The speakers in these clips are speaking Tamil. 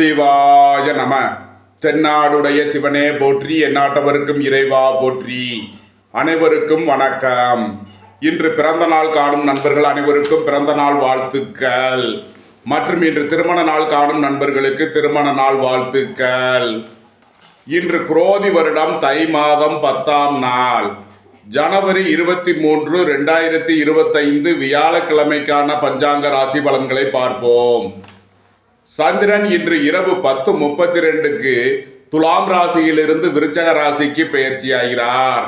சிவாய நம. தென்னாடுடைய சிவனே போற்றி, எந்நாட்டவருக்கும் இறைவா போற்றி. அனைவருக்கும் வணக்கம். இன்று பிறந்த நாள் காணும் நண்பர்கள் அனைவருக்கும் பிறந்த நாள் வாழ்த்துக்கள். மற்றும் இன்று திருமண நாள் காணும் நண்பர்களுக்கு திருமண நாள் வாழ்த்துக்கள். இன்று குரோதி வருடம் தை மாதம் 10ஆம் நாள், ஜனவரி 23, 2025 வியாழக்கிழமைக்கான பஞ்சாங்க ராசி பலன்களை பார்ப்போம். சந்திரன் இன்று இரவு 10:32க்கு துலாம் ராசியிலிருந்து விருச்சக ராசிக்கு பெயர்ச்சியாகிறார்.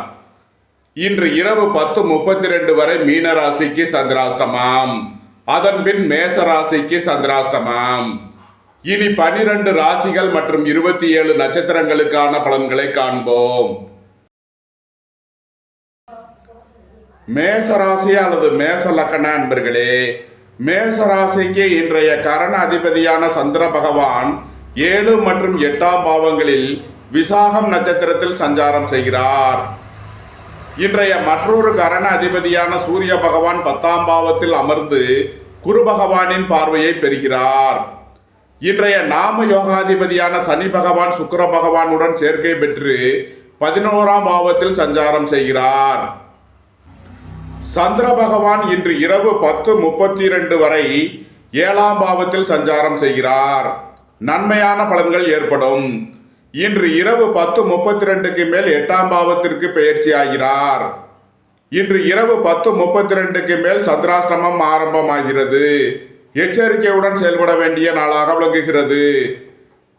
இன்று இரவு 10:32 வரை மீன ராசிக்கு சந்திராஷ்டமம், அதன் பின் மேச ராசிக்கு சந்திராஷ்டமம். இனி 12 ராசிகள் மற்றும் 27 நட்சத்திரங்களுக்கான பலன்களை காண்போம். மேச ராசி அல்லது மேச லக்கண அன்பர்களே, மேச ராசிக்கு இன்றைய கரண அதிபதியான சந்திர பகவான் 7 மற்றும் 8ஆம் பாவங்களில் விசாகம் நட்சத்திரத்தில் சஞ்சாரம் செய்கிறார். இன்றைய மற்றொரு கரண அதிபதியான சூரிய பகவான் 10ஆம் பாவத்தில் அமர்ந்து குரு பகவானின் பார்வையை பெறுகிறார். இன்றைய நாம யோகாதிபதியான சனி பகவான் சுக்கிர பகவானுடன் சேர்க்கை பெற்று 11ஆம் பாவத்தில் சஞ்சாரம் செய்கிறார். சந்திர பகவான் இன்று இரவு 10:32 வரை 7ஆம் பாவத்தில் சஞ்சாரம் செய்கிறார். நன்மையான பலன்கள் ஏற்படும். இன்று இரவு 10:32க்கு மேல் 8ஆம் பாவத்திற்கு பெயர்ச்சி ஆகிறார். இன்று இரவு 10:32க்கு மேல் சந்திராஷ்டமம் ஆரம்பமாகிறது. எச்சரிக்கையுடன் செயல்பட வேண்டிய நாளாக விளங்குகிறது.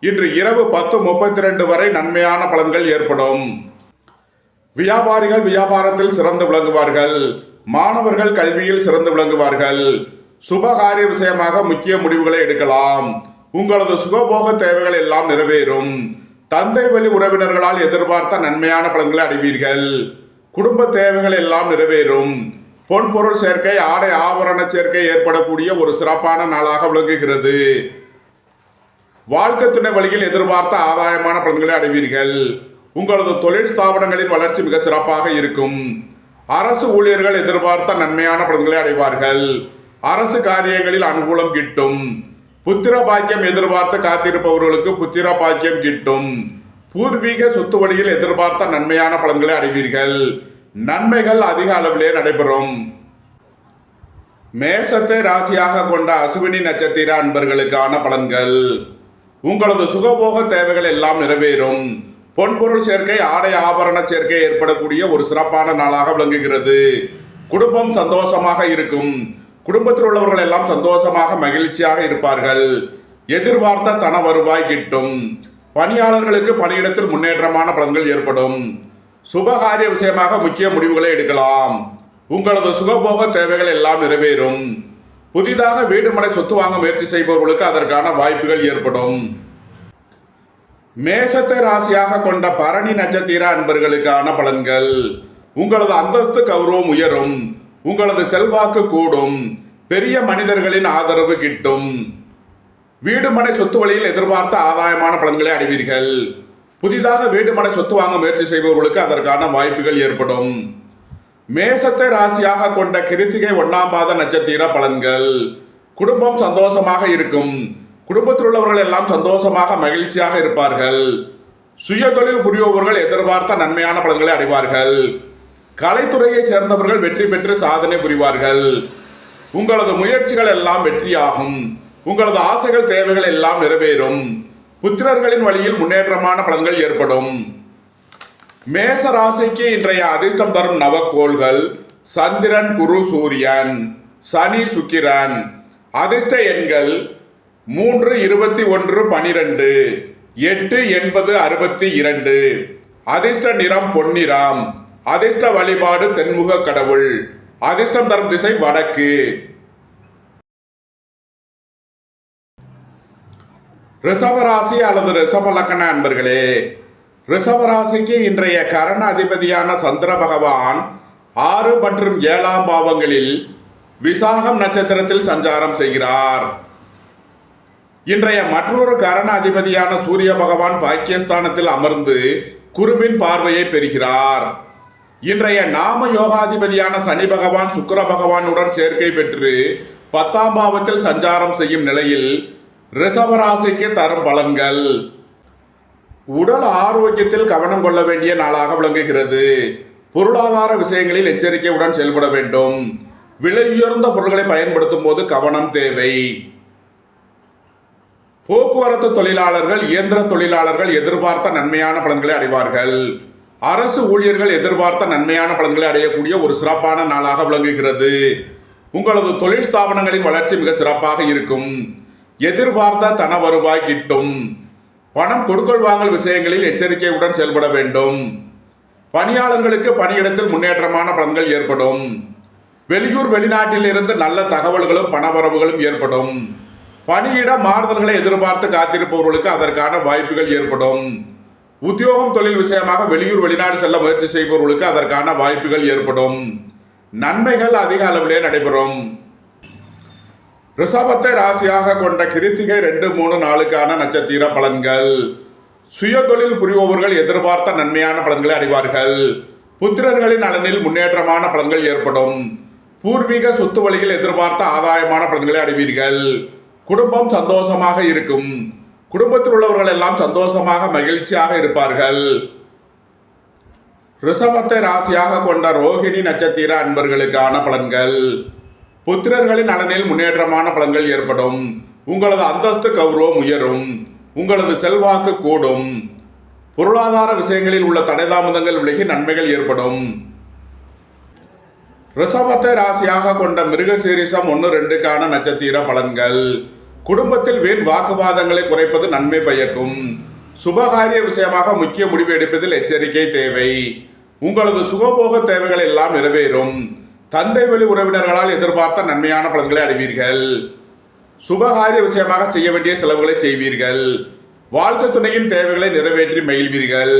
இன்று இரவு 10:32 வரை நன்மையான பலன்கள் ஏற்படும். வியாபாரிகள் வியாபாரத்தில் சிறந்து விளங்குவார்கள். மாணவர்கள் கல்வியில் சிறந்து விளங்குவார்கள். சுபகாரிய விஷயமாக முக்கிய முடிவுகளை எடுக்கலாம். உங்களது சுகபோக தேவைகள் எல்லாம் நிறைவேறும். தந்தை வழி உறவினர்களால் எதிர்பார்த்த நன்மையான பலன்களை அடைவீர்கள். குடும்ப தேவைகள் எல்லாம் நிறைவேறும். பொன் பொருள் சேர்க்கை, ஆடை ஆபரண சேர்க்கை ஏற்படக்கூடிய ஒரு சிறப்பான நாளாக விளங்குகிறது. வாழ்க்கை துணை வழியில் எதிர்பார்த்த ஆதாயமான பலன்களை அடைவீர்கள். உங்களது தொழில் ஸ்தாபனங்களின் வளர்ச்சி மிக சிறப்பாக இருக்கும். அரசு ஊழியர்கள் எதிர்பார்த்த நன்மையான பலன்களை அடைவார்கள். அரசு காரியங்களில் அனுகூலம் கிட்டும். புத்திர பாக்கியம் எதிர்பார்த்து காத்திருப்பவர்களுக்கு புத்திர பாக்கியம் கிட்டும். பூர்வீக சொத்து வழியில் எதிர்பார்த்த நன்மையான பலன்களை அடைவீர்கள். நன்மைகள் அதிக அளவிலே நடைபெறும். மேசத்தை ராசியாக கொண்ட அசுவினி நட்சத்திர அன்பர்களுக்கான பலன்கள். உங்களது சுகபோக தேவைகள் எல்லாம் நிறைவேறும். பொன்பொருள் சேர்க்கை, ஆடை ஆபரண சேர்க்கை ஏற்படக்கூடிய ஒரு சிறப்பான நாளாக விளங்குகிறது. குடும்பம் சந்தோஷமாக இருக்கும். குடும்பத்தில் உள்ளவர்கள் எல்லாம் சந்தோஷமாக மகிழ்ச்சியாக இருப்பார்கள். எதிர்பார்த்த தன வருவாய் கிட்டும். பணியாளர்களுக்கு பணியிடத்தில் முன்னேற்றமான பலன்கள் ஏற்படும். சுபகாரிய விஷயமாக முக்கிய முடிவுகளை எடுக்கலாம். உங்களது சுகபோக தேவைகள் எல்லாம் நிறைவேறும். புதிதாக வீடு மனை சொத்து வாங்க முயற்சி செய்பவர்களுக்கு அதற்கான வாய்ப்புகள் ஏற்படும். மேசத்தை ராசியாக கொண்ட பரணி நட்சத்திர அன்பர்களுக்கான பலன்கள். உங்களது அந்தஸ்து கௌரவம் உயரும். உங்களது செல்வாக்கு கூடும். பெரிய மனிதர்களின் ஆதரவு கிட்டும். வீடு மனை சொத்து வழியில் எதிர்பார்த்த ஆதாயமான பலன்களை அடைவீர்கள். புதிதாக வீடு மனை சொத்து வாங்க முயற்சி செய்பவர்களுக்கு அதற்கான வாய்ப்புகள் ஏற்படும். மேசத்தை ராசியாக கொண்ட கிருத்திகை 1ஆம் பாத நட்சத்திர பலன்கள். குடும்பம் சந்தோஷமாக இருக்கும். குடும்பத்தில் உள்ளவர்கள் எல்லாம் சந்தோஷமாக மகிழ்ச்சியாக இருப்பார்கள். சுய தொழில் புரிபவர்கள் எதிர்பார்த்த நன்மையான பலன்களை அடைவார்கள். கலைத்துறையை சேர்ந்தவர்கள் வெற்றி பெற்று சாதனை புரிவார்கள். உங்களது முயற்சிகள் எல்லாம் வெற்றியாகும். உங்களது ஆசைகள் தேவைகள் எல்லாம் நிறைவேறும். புத்திரர்களின் வழியில் முன்னேற்றமான பலன்கள் ஏற்படும். மேச ராசிக்கு இன்றைய அதிர்ஷ்டம் தரும் நவக்கோள்கள் சந்திரன், குரு, சூரியன், சனி, சுக்கிரன். அதிர்ஷ்ட எண்கள் 3, 21, 12, 8, 80, 62. அதிர்ஷ்ட நிறம் பொன்னிறம். அதிர்ஷ்ட வழிபாடு தென்முக கடவுள். அதிர்ஷ்டம் தரும் திசை வடக்கு. ரிஷபராசி அல்லது ரிஷப லக்கண அன்பர்களே, ரிஷபராசிக்கு இன்றைய கரண அதிபதியான சந்திர பகவான் 6 மற்றும் 7ஆம் பாவங்களில் விசாகம் நட்சத்திரத்தில் சஞ்சாரம் செய்கிறார். இன்றைய மற்றொரு கரண அதிபதியான சூரிய பகவான் பாக்கியஸ்தானத்தில் அமர்ந்து குருவின் பார்வையை பெறுகிறார். இன்றைய நாம யோகாதிபதியான சனி பகவான் சுக்கிர பகவானுடன் சேர்க்கை பெற்று 10ஆம் பாவத்தில் சஞ்சாரம் செய்யும் நிலையில் ரிஷபராசிக்கு தரும் பலன்கள். உடல் ஆரோக்கியத்தில் கவனம் கொள்ள வேண்டிய நாளாக விளங்குகிறது. பொருளாதார விஷயங்களில் எச்சரிக்கையுடன் செயல்பட வேண்டும். விலை உயர்ந்த பொருட்களை பயன்படுத்தும் போது கவனம் தேவை. போக்குவரத்து தொழிலாளர்கள், இயந்திர தொழிலாளர்கள் எதிர்பார்த்த நன்மையான பலன்களை அடைவார்கள். அரசு ஊழியர்கள் எதிர்பார்த்த நன்மையான பலன்களை அடையக்கூடிய ஒரு சிறப்பான நாளாக விளங்குகிறது. உங்களது தொழில் ஸ்தாபனங்களின் வளர்ச்சி மிக சிறப்பாக இருக்கும். எதிர்பார்த்த தன வருவாய் கிட்டும். பணம் கொடுக்கல் வாங்கல் விஷயங்களில் எச்சரிக்கையுடன் செயல்பட வேண்டும். பணியாளர்களுக்கு பணியிடத்தில் முன்னேற்றமான பலன்கள் ஏற்படும். வெளியூர் வெளிநாட்டில் இருந்து நல்ல தகவல்களும் பணவரவுகளும் ஏற்படும். பணியிட மாறுதல்களை எதிர்பார்த்து காத்திருப்பவர்களுக்கு அதற்கான வாய்ப்புகள் ஏற்படும். உத்தியோகம் தொழில் விஷயமாக வெளியூர் வெளிநாடு செல்ல முயற்சி செய்பவர்களுக்கு அதற்கான வாய்ப்புகள் ஏற்படும். நன்மைகள் அதிக அளவிலே நடைபெறும். ரிஷபத்தை ராசியாக கொண்ட கிருத்திகை 2, 3, 4க்கான நட்சத்திர பலன்கள். சுய தொழில் புரிபவர்கள் எதிர்பார்த்த நன்மையான பலன்களை அடைவார்கள். புத்திரர்களின் நலனில் முன்னேற்றமான பலன்கள் ஏற்படும். பூர்வீக சொத்து வழியில் எதிர்பார்த்த ஆதாயமான பலன்களை அடைவீர்கள். குடும்பம் சந்தோஷமாக இருக்கும். குடும்பத்தில் உள்ளவர்கள் எல்லாம் சந்தோஷமாக மகிழ்ச்சியாக இருப்பார்கள். ரிஷபத்தை ராசியாக கொண்ட ரோகிணி நட்சத்திர அன்பர்களுக்கான பலன்கள். புத்திரர்களின் நலனில் முன்னேற்றமான பலன்கள் ஏற்படும். உங்களது அந்தஸ்து கௌரவம் உயரும். உங்களது செல்வாக்கு கூடும். பொருளாதார விஷயங்களில் உள்ள தடைதாமதங்கள் விலகி நன்மைகள் ஏற்படும். ரிஷபத்தை ராசியாக கொண்ட மிருகசீரிஷம் 1, 2க்கான நட்சத்திர பலன்கள். குடும்பத்தில் வீண் வாக்குவாதங்களை குறைப்பது நன்மை பயக்கும். சுபகாரிய விஷயமாக முக்கிய முடிவு எடுப்பதில் எச்சரிக்கை தேவை. உங்களது சுகபோக தேவைகள் எல்லாம் நிறைவேறும். தந்தை வழி உறவினர்களால் எதிர்பார்த்த நன்மையான பலன்களை அடைவீர்கள். சுபகாரிய விஷயமாக செய்ய வேண்டிய செலவுகளை செய்வீர்கள். வாழ்க்கை துணையின் தேவைகளை நிறைவேற்றி மகிழ்வீர்கள்.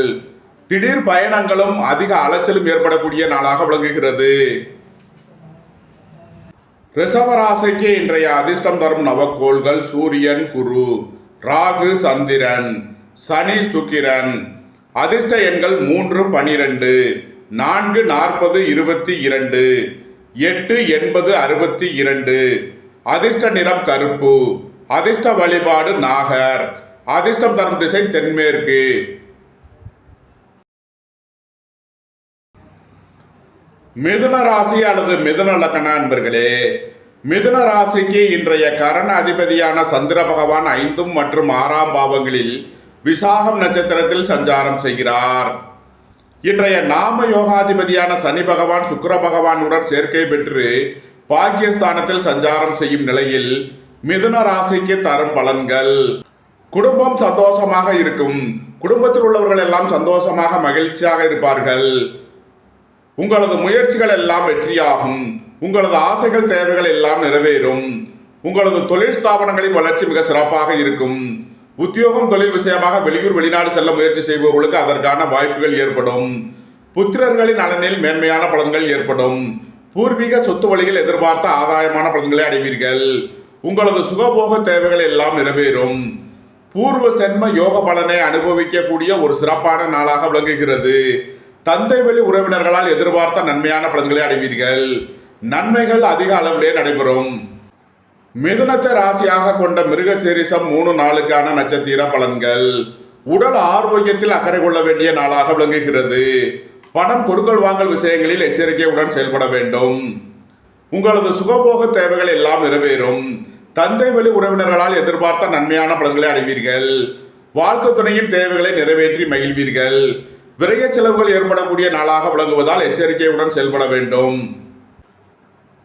திடீர் பயணங்களும் அதிக அலைச்சலும் ஏற்படக்கூடிய நாளாக விளங்குகிறது. ரிஷபராசிக்கு இன்றைய அதிர்ஷ்டம் தரும் நவக்கோள்கள் சூரியன், குரு, ராகு, சந்திரன், சனி, சுக்கிரன். அதிர்ஷ்ட எண்கள் 3, 12, 4, 40, 22, 8, 80, 62. அதிர்ஷ்ட நிறம் கருப்பு. அதிர்ஷ்ட வழிபாடு நாகர். அதிர்ஷ்டம் தரும் திசை தென்மேற்கு. மிதுன ராசி அல்லது மிதுன லக்ன அன்பர்களே, மிதுன ராசிக்கு இன்றைய கரண அதிபதியான சந்திர பகவான் 5 மற்றும் 6ஆம் பாவங்களில் விசாகம் நட்சத்திரத்தில் சஞ்சாரம் செய்கிறார். இன்றைய நாம யோகாதிபதியான சனி பகவான் சுக்கிர பகவானுடன் சேர்க்கை பெற்று பாக்கியஸ்தானத்தில் சஞ்சாரம் செய்யும் நிலையில் மிதுன ராசிக்கு தரும் பலன்கள். குடும்பம் சந்தோஷமாக இருக்கும். குடும்பத்தில் உள்ளவர்கள் எல்லாம் சந்தோஷமாக மகிழ்ச்சியாக இருப்பார்கள். உங்களது முயற்சிகள் எல்லாம் வெற்றியாகும். உங்களது ஆசைகள் தேவைகள் எல்லாம் நிறைவேறும். உங்களது தொழில் ஸ்தாபனங்களின் வளர்ச்சி மிக சிறப்பாக இருக்கும். உத்தியோகம் தொழில் விஷயமாக வெளியூர் வெளிநாடு செல்ல முயற்சி செய்பவர்களுக்கு அதற்கான வாய்ப்புகள் ஏற்படும். புத்திரர்களின் நலனில் மேன்மையான பலன்கள் ஏற்படும். பூர்வீக சொத்து வழியில் எதிர்பார்த்த ஆதாயமான பலன்களை அடைவீர்கள். உங்களது சுகபோக தேவைகள் எல்லாம் நிறைவேறும். பூர்வ சென்ம யோக பலனை அனுபவிக்கக்கூடிய ஒரு சிறப்பான நாளாக விளங்குகிறது. தந்தை வழி உறவினர்களால் எதிர்பார்த்த நன்மையான பலன்களை அடைவீர்கள். நன்மைகள் அதிக அளவிலே நடைபெறும். மிதுனத்தை ராசியாக கொண்ட மிருகசீரிஷம் 3, 4க்கான நட்சத்திர பலன்கள். உடல் ஆரோக்கியத்தில் அக்கறை கொள்ள வேண்டிய நாளாக விளங்குகிறது. பணம் கொடுக்கல் வாங்கல் விஷயங்களில் எச்சரிக்கையுடன் செயல்பட வேண்டும். உங்களது சுகபோக தேவைகள் எல்லாம் நிறைவேறும். தந்தை வழி உறவினர்களால் எதிர்பார்த்த நன்மையான பலன்களை அடைவீர்கள். வாழ்க்கை துணையின் தேவைகளை நிறைவேற்றி மகிழ்வீர்கள். விரைய செலவுகள் ஏற்படக்கூடிய நாளாக விளங்குவதால் எச்சரிக்கையுடன் செயல்பட வேண்டும்.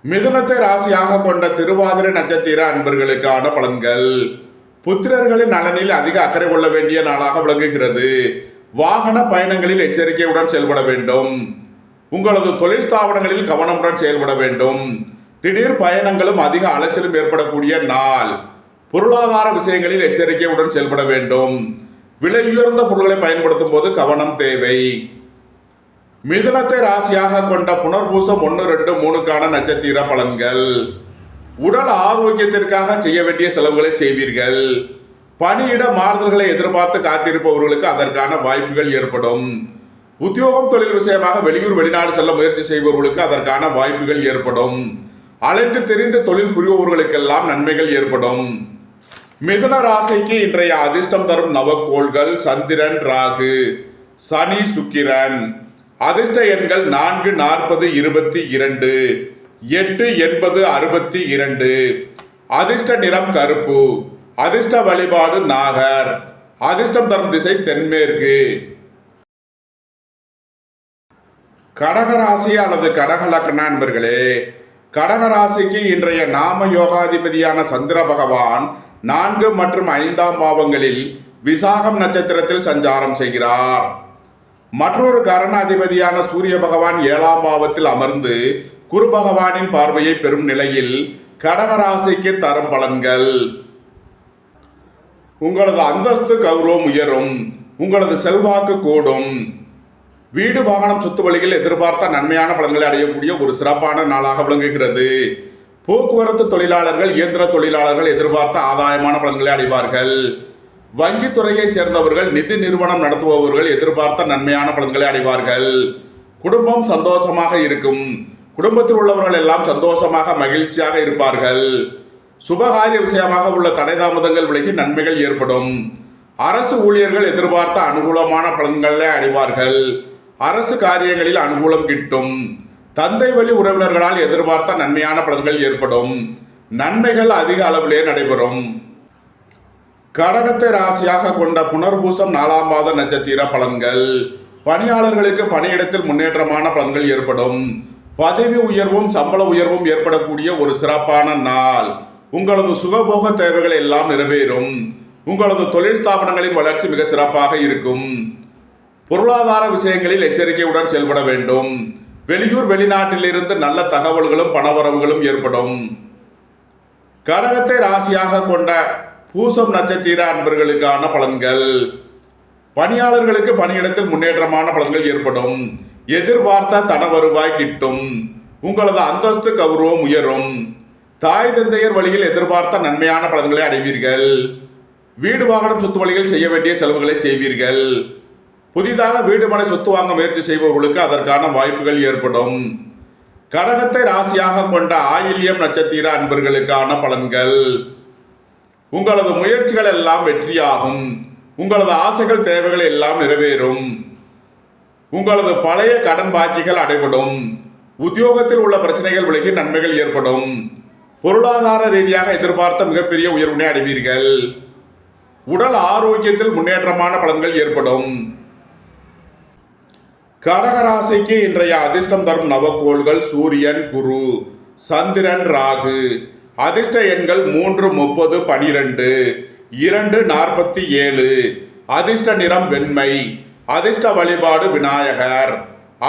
மிதுனத்தை ராசியாக கொண்ட திருவாதிரை நட்சத்திர அன்பர்களுக்கான பலன்கள். புத்திரர்களின் நலனில் அதிக அக்கறை கொள்ள வேண்டிய நாளாக விளங்குகிறது. வாகன பயணங்களில் எச்சரிக்கையுடன் செயல்பட வேண்டும். உங்களது தொழில் ஸ்தாபனங்களில் கவனமுடன் செயல்பட வேண்டும். திடீர் பயணங்களும் அதிக அலைச்சலும் ஏற்படக்கூடிய நாள். பொருளாதார விஷயங்களில் எச்சரிக்கையுடன் செயல்பட வேண்டும். விலை உயர்ந்த பொருட்களை பயன்படுத்தும் போது கவனம் தேவை. மிதுனத்தை ராசியாக கொண்ட புனர்பூசம் 1, 2, 3க்கான நட்சத்திர பலன்கள். உடல் ஆரோக்கியத்திற்காக செய்ய வேண்டிய செலவுகளை செய்வீர்கள். பணியிட மாறுதல்களை எதிர்பார்த்து காத்திருப்பவர்களுக்கு அதற்கான வாய்ப்புகள் ஏற்படும். உத்தியோகம் தொழில் விஷயமாக வெளியூர் வெளிநாடு செல்ல முயற்சி செய்பவர்களுக்கு அதற்கான வாய்ப்புகள் ஏற்படும். அழைத்து தெரிந்து தொழில் புரிபவர்களுக்கெல்லாம் நன்மைகள் ஏற்படும். மிதுன ராசிக்கு இன்றைய அதிர்ஷ்டம் தரும் நவக்கோள்கள் சந்திரன், ராகு, சனி, சுக்கிரன். அதிர்ஷ்ட எண்கள் 4, 40, 22, 8, 80, 62. அதிர்ஷ்ட நிறம் கருப்பு. அதிர்ஷ்ட வழிபாடு நாகர். அதிர்ஷ்டம் தரும் திசை தென்மேற்கு. கடகராசி அல்லது கடக லக்ன நண்பர்களே, கடகராசிக்கு இன்றைய நாம யோகாதிபதியான சந்திர பகவான் 4 மற்றும் 5ஆம் பாவங்களில் விசாகம் நட்சத்திரத்தில் சஞ்சாரம் செய்கிறார். மற்றொரு கரணாதிபதியான சூரிய பகவான் 7ஆம் பாவத்தில் அமர்ந்து குரு பகவானின் பார்வையை பெறும் நிலையில் கடகராசிக்கு தரும் பலன்கள். உங்களது அந்தஸ்து கௌரவம் உயரும். உங்களது செல்வாக்கு கூடும். வீடு வாகனம் சொத்து வழியில் எதிர்பார்த்த நன்மையான பலன்களை அடையக்கூடிய ஒரு சிறப்பான நாளாக விளங்குகிறது. போக்குவரத்து தொழிலாளர்கள், இயந்திர தொழிலாளர்கள் எதிர்பார்த்த ஆதாயமான பலன்களை அடைவார்கள். வங்கித்துறையை சேர்ந்தவர்கள், நிதி நிறுவனம் நடத்துபவர்கள் எதிர்பார்த்த நன்மையான பலன்களை அடைவார்கள். குடும்பம் சந்தோஷமாக இருக்கும். குடும்பத்தில் உள்ளவர்கள் எல்லாம் சந்தோஷமாக மகிழ்ச்சியாக இருப்பார்கள். சுபகாரிய விஷயமாக உள்ள தடை தாமதங்கள் விலகி நன்மைகள் ஏற்படும். அரசு ஊழியர்கள் எதிர்பார்த்த அனுகூலமான பலன்களை அடைவார்கள். அரசு காரியங்களில் அனுகூலம் கிட்டும். தந்தை வழி உறவினர்களால் எதிர்பார்த்த நன்மையான பலன்கள் ஏற்படும். நன்மைகள் அதிக அளவிலே நடைபெறும். கடகத்தை ராசியாக கொண்ட புனர்பூசம் 4ஆம் பாத நட்சத்திர பலன்கள். பணியாளர்களுக்கு பணியிடத்தில் முன்னேற்றமான பலன்கள் ஏற்படும். பதவி உயர்வும் சம்பள உயர்வும் ஏற்படக்கூடிய ஒரு சிறப்பான நாள். உங்களது சுகபோக தேவைகள் எல்லாம் நிறைவேறும். உங்களது தொழில் ஸ்தாபனங்களின் வளர்ச்சி மிக சிறப்பாக இருக்கும். பொருளாதார விஷயங்களில் எச்சரிக்கையுடன் செயல்பட வேண்டும். வெளியூர் வெளிநாட்டிலிருந்து நல்ல தகவல்களும் பணவரவுகளும் ஏற்படும். கடகத்தை ராசியாக கொண்ட பூசம் நட்சத்திர அன்பர்களுக்கான பலன்கள். பணியாளர்களுக்கு பணியிடத்தில் முன்னேற்றமான பலன்கள் ஏற்படும். எதிர்பார்த்த தன வருவாய் கிட்டும். உங்களது அந்தஸ்து கௌரவம் உயரும். தாய் தந்தையர் வழியில் எதிர்பார்த்த நன்மையான பலன்களை அடைவீர்கள். வீடு வாகனம் சொத்து வழியில் செய்ய வேண்டிய செலவுகளை செய்வீர்கள். புதிதாக வீடு மனை சொத்து வாங்க முயற்சி செய்பவர்களுக்கு அதற்கான வாய்ப்புகள் ஏற்படும். கடகத்தை ராசியாக கொண்ட ஆயில்யம் நட்சத்திர அன்பர்களுக்கான பலன்கள். உங்களது முயற்சிகள் எல்லாம் வெற்றியாகும். உங்களது ஆசைகள் தேவைகள் எல்லாம் நிறைவேறும். உங்களது பழைய கடன் பாக்கிகள் அடைபடும். உத்தியோகத்தில் உள்ள பிரச்சனைகள் விலகி நன்மைகள் ஏற்படும். பொருளாதார ரீதியாக எதிர்பார்த்த மிகப்பெரிய உயர்வினை அடைவீர்கள். உடல் ஆரோக்கியத்தில் முன்னேற்றமான பலன்கள் ஏற்படும். கடகராசிக்கு இன்றைய அதிர்ஷ்டம் தரும் நவக்கோள்கள் சூரியன், குரு, சந்திரன், ராகு. அதிர்ஷ்ட எண்கள் 3, 30, 12, 2, 47. அதிர்ஷ்ட நிறம் வெண்மை. அதிர்ஷ்ட வழிபாடு விநாயகர்.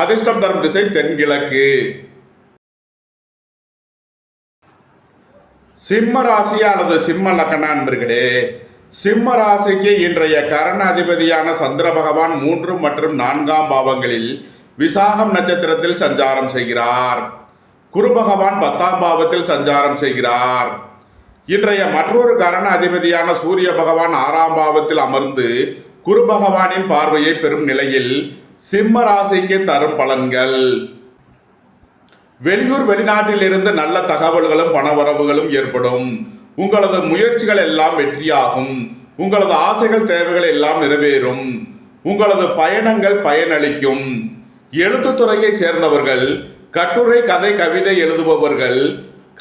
அதிர்ஷ்டம் தரும் திசை தென்கிழக்கு. சிம்ம ராசி அல்லது சிம்ம லக்ன அன்பர்களே, சிம்ம ராசிக்கு இன்றைய கரண அதிபதியான சந்திர பகவான் 3 மற்றும் 4ஆம் பாவங்களில் விசாகம் நட்சத்திரத்தில் சஞ்சாரம் செய்கிறார். குரு பகவான் 10ஆம் பாவத்தில் சஞ்சாரம் செய்கிறார். இன்றைய மற்றொரு கரண அதிபதியான சூரிய பகவான் 6ஆம் பாவத்தில் அமர்ந்து குரு பகவானின் பார்வையை பெறும் நிலையில் சிம்ம ராசிக்கு தரும் பலன்கள். வெளியூர் வெளிநாட்டில் இருந்து நல்ல தகவல்களும் பணவரவுகளும் ஏற்படும். உங்களது முயற்சிகள் எல்லாம் வெற்றியாகும். உங்களது ஆசைகள் தேவைகள் எல்லாம் நிறைவேறும். உங்களது பயணங்கள் பயனளிக்கும். எழுத்துத்துறையை சேர்ந்தவர்கள், கட்டுரை கதை கவிதை எழுதுபவர்கள்,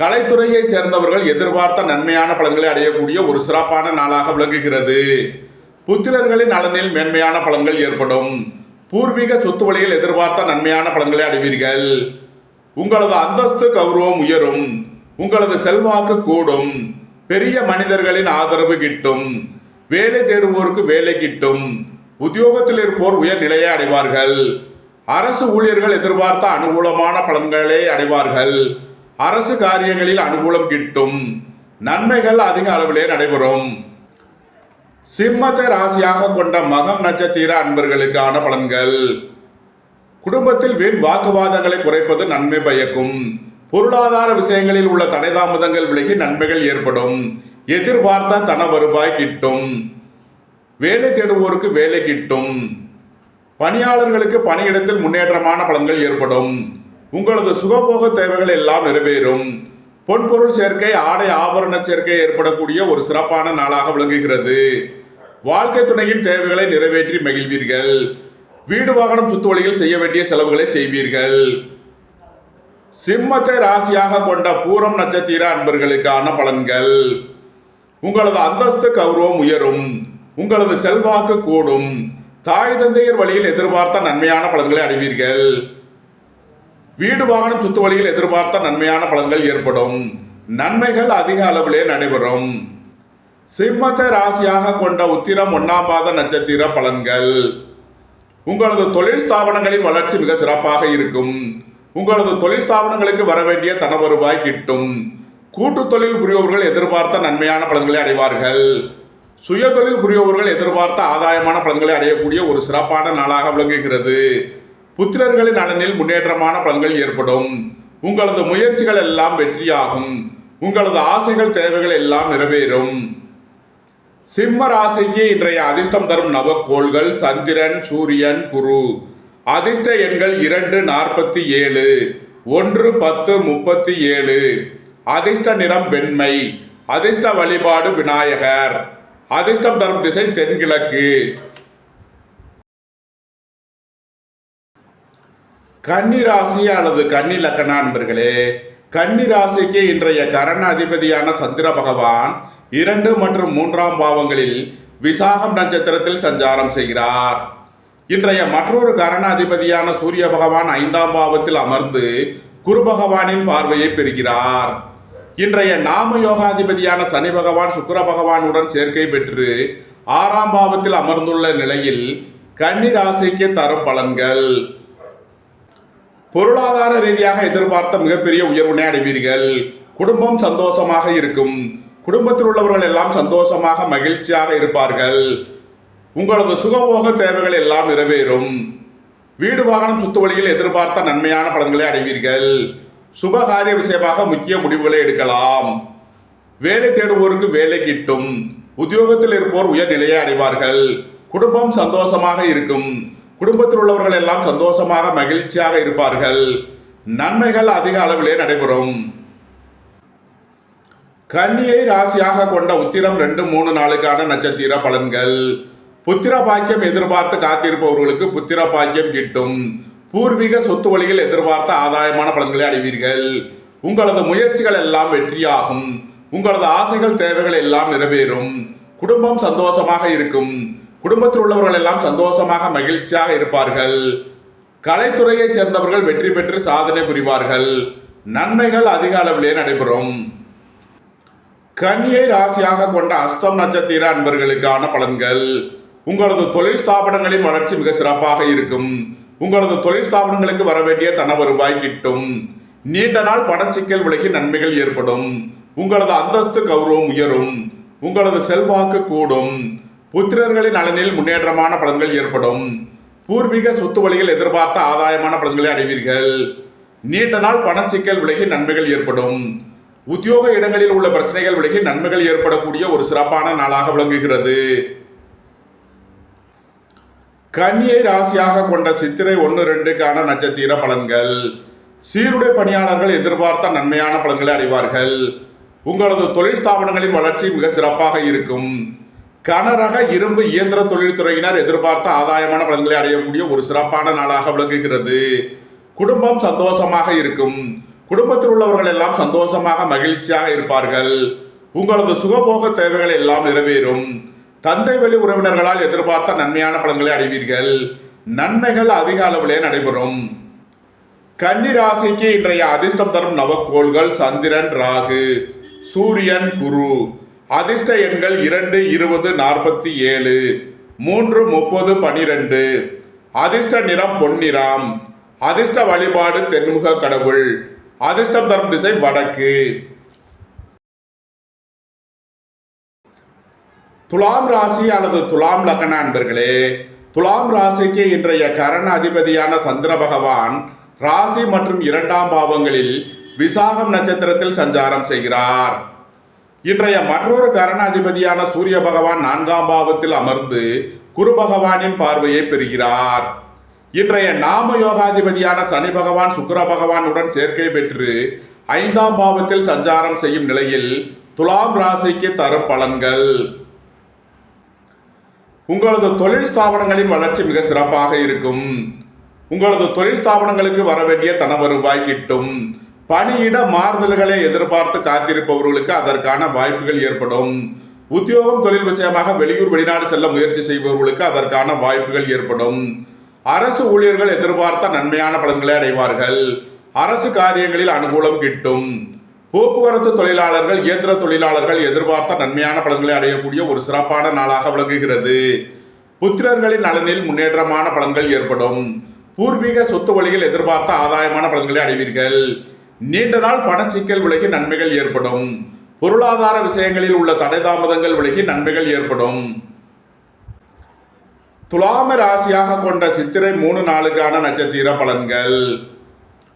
கலைத்துறையை சேர்ந்தவர்கள் எதிர்பார்த்த நன்மையான பலன்களை அடையக்கூடிய ஒரு சிறப்பான நாளாக விளங்குகிறது. புத்திரர்களின் நலனில் மேன்மையான பலன்கள் ஏற்படும். பூர்வீக சொத்து வழியில் எதிர்பார்த்த நன்மையான பலன்களை அடைவீர்கள். உங்களது அந்தஸ்து கௌரவம் உயரும். உங்களது செல்வாக்கு கூடும். பெரிய மனிதர்களின் ஆதரவு கிட்டும். வேலை தேடுவோருக்கு வேலை கிட்டும். உத்தியோகத்தில் இருப்போர் உயர் நிலையை அடைவார்கள். அரசு ஊழியர்கள் எதிர்பார்த்த அனுகூலமான பலன்களை அடைவார்கள். அரசு காரியங்களில் அனுகூலம் கிட்டும். நன்மைகள் அதிக அளவிலே நடைபெறும். சிம்மத்தை ராசியாக கொண்ட மகம் நட்சத்திர அன்பர்களுக்கான பலன்கள். குடும்பத்தில் வீண் வாக்குவாதங்களை குறைப்பது நன்மை பயக்கும். பொருளாதார விஷயங்களில் உள்ள தடைதாமதங்கள் விலகி நன்மைகள் ஏற்படும். எதிர்பார்த்த தன வருவாய் கிட்டும். வேலை தேடுவோருக்கு வேலை கிட்டும். பணியாளர்களுக்கு பணியிடத்தில் முன்னேற்றமான பலன்கள் ஏற்படும். உங்களது சுகபோக தேவைகள் எல்லாம் நிறைவேறும். பொன்பொருள் சேர்க்கை, ஆடை ஆபரண சேர்க்கை ஏற்படக்கூடிய ஒரு சிறப்பான நாளாக விளங்குகிறது. வாழ்க்கை துணையின் தேவைகளை நிறைவேற்றி மகிழ்வீர்கள். வீடு வாகனம் சுத்து வழியில் செய்ய வேண்டிய செலவுகளை செய்வீர்கள். சிம்மத்தை ராசியாக கொண்ட பூரம் நட்சத்திர அன்பர்களுக்கான பலன்கள். உங்களது அந்தஸ்து கௌரவம் உயரும். உங்களது செல்வாக்கு கூடும். தாய் தந்தையர் வழியில் எதிர்பார்த்த நன்மையான பலன்களை அடைவீர்கள். வீடு வாகனம் சுத்து வழியில் எதிர்பார்த்த நன்மையான பலன்கள் ஏற்படும். நன்மைகள் அதிக அளவிலே நடைபெறும். சிம்மத்தை ராசியாக கொண்ட உத்திரம் 1ஆம் பாத நட்சத்திர பலன்கள். உங்களது தொழில் ஸ்தாபனங்களின் வளர்ச்சி மிக சிறப்பாக இருக்கும். உங்களது தொழில் ஸ்தாபனங்களுக்கு வர வேண்டிய தன வருவாய் கிட்டும். கூட்டு தொழில் புரிபவர்கள் எதிர்பார்த்த நன்மையான பலன்களை அடைவார்கள். சுய தொழில் புரிபவர்கள் எதிர்பார்த்த ஆதாயமான பலன்களை அடையக்கூடிய ஒரு சிறப்பான நாளாக விளங்குகிறது. புத்திரர்களின் நலனில் முன்னேற்றமான பலன்கள் ஏற்படும். உங்களது முயற்சிகள் எல்லாம் வெற்றியாகும். உங்களது ஆசைகள் தேவைகள் எல்லாம் நிறைவேறும். சிம்ம ராசிக்கு இன்றைய அதிர்ஷ்டம் தரும் நவக்கோள்கள் சந்திரன், சூரியன், குரு. அதிர்ஷ்ட எண்கள் 2, 47, 1, 10, 37. அதிர்ஷ்ட நிறம் வெண்மை. அதிர்ஷ்ட வழிபாடு விநாயகர். அதிர்ஷ்டம் தரும் திசை தென்கிழக்கு. கன்னி ராசி அல்லது கன்னி லக்கண நண்பர்களே, கன்னி ராசிக்கு இன்றைய கரண அதிபதியான சந்திர பகவான் 2 மற்றும் 3ஆம் பாவங்களில் விசாகம் நட்சத்திரத்தில் சஞ்சாரம் செய்கிறார். இன்றைய மற்றொரு கரண அதிபதியான சூரிய பகவான் 5ஆம் பாவத்தில் அமர்ந்து குரு பகவானின் பார்வையை பெறுகிறார். இன்றைய நாம யோகாதிபதியான சனி பகவான் சுக்கிர பகவானுடன் சேர்க்கை பெற்று 6ஆம் பாவத்தில் அமர்ந்துள்ள நிலையில் கன்னி ராசிக்கு தரும் பலன்கள். பொருளாதார ரீதியாக எதிர்பார்த்த மிகப்பெரிய உயர்வினை அடைவீர்கள். குடும்பம் சந்தோஷமாக இருக்கும். குடும்பத்தில் உள்ளவர்கள் எல்லாம் சந்தோஷமாக மகிழ்ச்சியாக இருப்பார்கள். உங்களது சுகபோக தேவைகள் எல்லாம் நிறைவேறும். வீடு வாகனம் சுத்து வழியில் எதிர்பார்த்த நன்மையான பலன்களை அடைவீர்கள். சுபகாரிய விஷயமாக முக்கிய முடிவுகளை எடுக்கலாம். வேலை தேடுவோருக்கு வேலை கிட்டும். உத்தியோகத்தில் இருப்போர் உயர் நிலையை அடைவார்கள். குடும்பம் சந்தோஷமாக இருக்கும். குடும்பத்தில் உள்ளவர்கள் எல்லாம் சந்தோஷமாக மகிழ்ச்சியாக இருப்பார்கள். நன்மைகள் அதிக அளவிலே நடைபெறும். கன்னியை ராசியாக கொண்ட உத்திரம் 2, 3 நாளுக்கான நட்சத்திர பலன்கள். புத்திர பாக்கியம் எதிர்பார்த்து காத்திருப்பவர்களுக்கு புத்திர பாக்கியம் கிட்டும். பூர்வீக சொத்து வழியில் எதிர்பார்த்த ஆதாயமான பலன்களை அடைவீர்கள். உங்களது முயற்சிகள் எல்லாம் வெற்றியாகும். உங்களது ஆசைகள் தேவைகள் எல்லாம் நிறைவேறும். குடும்பம் சந்தோஷமாக இருக்கும். குடும்பத்தில் உள்ளவர்கள் எல்லாம் சந்தோஷமாக மகிழ்ச்சியாக இருப்பார்கள். கலைத்துறையை சேர்ந்தவர்கள் வெற்றி பெற்று சாதனை புரிவார்கள். நன்மைகள் அதிக அளவிலே நடைபெறும். கன்னியை ராசியாக கொண்ட அஸ்தம் நட்சத்திர அன்பர்களுக்கான பலன்கள். உங்களது தொழில் ஸ்தாபனங்களின் வளர்ச்சி மிக சிறப்பாக இருக்கும். உங்களது தொழில் ஸ்தாபனங்களுக்கு வர வேண்டிய தன வருவாய் கிட்டும். நீண்ட நாள் பணச்சிக்கல் விலகி நன்மைகள் ஏற்படும். உங்களது அந்தஸ்து கௌரவம் உயரும். உங்களது செல்வாக்கு கூடும். புத்திரர்களின் நலனில் முன்னேற்றமான பலன்கள் ஏற்படும். பூர்வீக சொத்து வழியில் எதிர்பார்த்த ஆதாயமான பலன்களை அடைவீர்கள். நீண்ட நாள் பணச்சிக்கல் விலகி நன்மைகள் ஏற்படும். உத்தியோக இடங்களில் உள்ள பிரச்சனைகள் விலகி நன்மைகள் ஏற்படக்கூடிய ஒரு சிறப்பான நாளாக விளங்குகிறது. கன்னியை ராசியாக கொண்ட சித்திரை 1, 2க்கான நட்சத்திர பலன்கள். சீருடை பணியாளர்கள் எதிர்பார்த்த நன்மையான பலன்களை அடைவார்கள். உங்களது தொழில் ஸ்தாபனங்களின் வளர்ச்சி மிக சிறப்பாக இருக்கும். கனரக இரும்பு இயந்திர தொழில்துறையினர் எதிர்பார்த்த ஆதாயமான பலன்களை அடையக்கூடிய ஒரு சிறப்பான நாளாக விளங்குகிறது. குடும்பம் சந்தோஷமாக இருக்கும். குடும்பத்தில் உள்ளவர்கள் எல்லாம் சந்தோஷமாக மகிழ்ச்சியாக இருப்பார்கள். உங்களது சுகபோக தேவைகள் எல்லாம் நிறைவேறும். தந்தை வழி உறவினர்களால் எதிர்பார்த்த நன்மையான பலன்களை அடைவீர்கள். நன்மைகள் அதிக அளவிலே நடைபெறும். கன்னி ராசிக்கு இன்றைய அதிர்ஷ்டம் தரும் நவக்கோள்கள் சந்திரன், ராகு, சூரியன், குரு. அதிர்ஷ்ட எண்கள் 2, 20, 47, 3, 30, 12. அதிர்ஷ்ட நிறம் பொன்னிறம். அதிர்ஷ்ட வழிபாடு தென்முக கடவுள். அதிர்ஷ்டம் தரும் திசை வடக்கு. துலாம் ராசி அல்லது துலாம் லக்ன அன்பர்களே, துலாம் ராசிக்கு இன்றைய கரண அதிபதியான சந்திர பகவான் ராசி மற்றும் 2ஆம் பாவங்களில் விசாகம் நட்சத்திரத்தில் சஞ்சாரம் செய்கிறார். இன்றைய மற்றொரு கரண அதிபதியான சூரிய பகவான் 4ஆம் பாவத்தில் அமர்ந்து குரு பகவானின் பார்வையை பெறுகிறார். இன்றைய நாம யோகாதிபதியான சனி பகவான் சுக்கிர பகவானுடன் சேர்க்கை பெற்று 5ஆம் பாவத்தில் சஞ்சாரம் செய்யும் நிலையில் துலாம் ராசிக்கு தரும் பலன்கள். உங்களது தொழில் ஸ்தாபனங்களின் வளர்ச்சி மிக சிறப்பாக இருக்கும். உங்களது தொழில் ஸ்தாபனங்களுக்கு வர வேண்டிய தன வருவாய் கிட்டும். பணியிட மாறுதல்களை எதிர்பார்த்து காத்திருப்பவர்களுக்கு அதற்கான வாய்ப்புகள் ஏற்படும். உத்தியோகம் தொழில் விஷயமாக வெளியூர் வெளிநாடு செல்ல முயற்சி செய்பவர்களுக்கு அதற்கான வாய்ப்புகள் ஏற்படும். அரசு ஊழியர்கள் எதிர்பார்த்த நன்மையான பலன்களை அடைவார்கள். அரசு காரியங்களில் அனுகூலம் கிட்டும். போக்குவரத்து தொழிலாளர்கள் இயந்திர தொழிலாளர்கள் எதிர்பார்த்த நன்மையான பலன்களை அடையக்கூடிய ஒரு சிறப்பான நாளாக விளங்குகிறது. புத்திரர்களின் நலனில் முன்னேற்றமான பலன்கள் ஏற்படும். பூர்வீக சொத்து வழியில் எதிர்பார்த்த ஆதாயமான பலன்களை அடைவீர்கள். நீண்ட நாள் பணச்சிக்கல் விலகி நன்மைகள் ஏற்படும். பொருளாதார விஷயங்களில் உள்ள தடை தாமதங்கள் விலகி நன்மைகள் ஏற்படும். துலாம ராசியாக கொண்ட சித்திரை 3 நாளுக்கான நட்சத்திர பலன்கள்.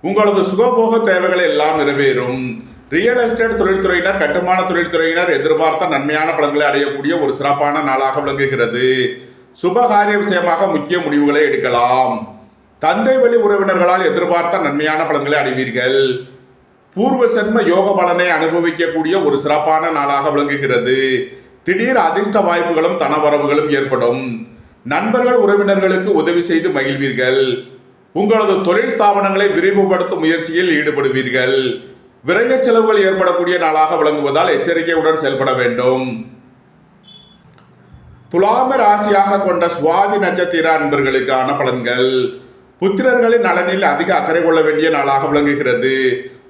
உங்களது சுகபோக தேவைகள் எல்லாம் நிறைவேறும். ரியல் எஸ்டேட் தொழில்துறையினர் கட்டுமான தொழில்துறையினர் எதிர்பார்த்த நன்மையான பலன்களை அடையக்கூடிய ஒரு சிறப்பான நாளாக விளங்குகிறது. சுபகாரிய விஷயமாக முக்கிய முடிவுகளை எடுக்கலாம். தந்தை வழி உறவினர்களால் எதிர்பார்த்த நன்மையான பலன்களை அடைவீர்கள். பூர்வ சென்ம யோக பலனை அனுபவிக்கக்கூடிய ஒரு சிறப்பான நாளாக விளங்குகிறது. திடீர் அதிர்ஷ்ட வாய்ப்புகளும் தனவரவுகளும் ஏற்படும். நண்பர்கள் உறவினர்களுக்கு உதவி செய்து மகிழ்வீர்கள். உங்களது தொழில் ஸ்தாபனங்களை விரிவுபடுத்தும் முயற்சியில் ஈடுபடுவீர்கள். விரைய செலவுகள் ஏற்படக்கூடிய நாளாக விளங்குவதால் எச்சரிக்கையுடன் செயல்பட வேண்டும். துலாம ராசியாக கொண்ட சுவாதி நட்சத்திர அன்பர்களுக்கான பலன்கள். புத்திரர்களின் நலனில் அதிக அக்கறை கொள்ள வேண்டிய நாளாக விளங்குகிறது.